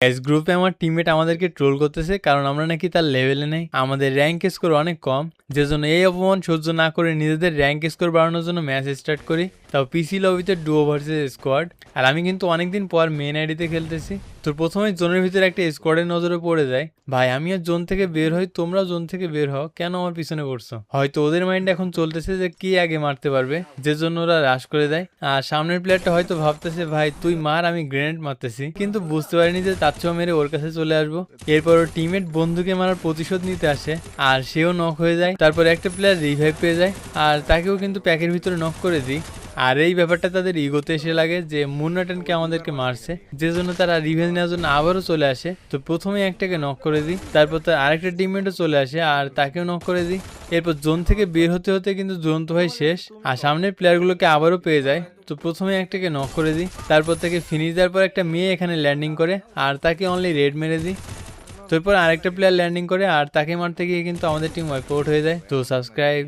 Guys গ্রুপে আমার teammate আমাদেরকে ট্রোল করতেছে কারণ আমরা নাকি তার লেভেলে নেই, আমাদের র্যাঙ্ক স্কোর অনেক কম, যে জন্য এই অপমান সহ্য না করে নিজেদের র্যাঙ্ক স্কোর বাড়ানোর জন্য ম্যাচ স্টার্ট করি, তাও পিসি লবিতে ডুও ভার্সেস স্কোয়াড। আর আমি কিন্তু অনেকদিন পর মেন আইডিতে খেলতেছি। তো প্রথমে জোনের ভিতরে একটা স্কোয়াডের নজরে পড়ে যায়। ভাই আমি আর জোন থেকে বের হই, তোমরা জোন থেকে বের হও, কেন আমার পিছনে পড়ছো? হয়তো ওদের মাইন্ড এখন চলতেছে যে কি আগে মারতে পারবে, যে জন্য ওরা রাশ করে দেয়। আর সামনের প্লেয়ারটা হয়তো ভাবতেছে ভাই তুই মার, আমি গ্রেনেড মারতেছি, কিন্তু বুঝতে পারিনি যে তার চেয়েও মেরে ওর কাছে চলে আসবো। এরপর ওর টিমমেট বন্ধুকে মারার প্রতিশোধ নিতে আসে আর সেও নক হয়ে যায়। তারপর একটা প্লেয়ার রিভাইভ পেয়ে যায় আর তাকেও কিন্তু প্যাকের ভিতরে নক করে দিই। আর এই ব্যাপারটা তাদের ইগোতে এসে লাগে যে মুন্নাটেনকে আমাদেরকে মারছে, যে জন্য তারা রিভেঞ্জ নেওয়ার জন্য আবারও চলে আসে। তো প্রথমে একটাকে নক করে দিই, তারপর তার আরেকটা টিমমেটও চলে আসে আর তাকেও নক করে দিই। এরপর জোন থেকে বের হতে হতে কিন্তু জোন তো ভাই শেষ, আর সামনের প্লেয়ারগুলোকে আবারও পেয়ে যায়। তো প্রথমে একটাকে নক করে দিই, তারপর তাকে ফিনিশ দেওয়ার পর একটা মেয়ে এখানে ল্যান্ডিং করে আর তাকে অনলি রেড মেরে দিই। তারপর আরেকটা প্লেয়ার ল্যান্ডিং করে আর তাকে মারতে গিয়ে কিন্তু আমাদের টিম ওয়াইপ আউট হয়ে যায়। তো সাবস্ক্রাইব।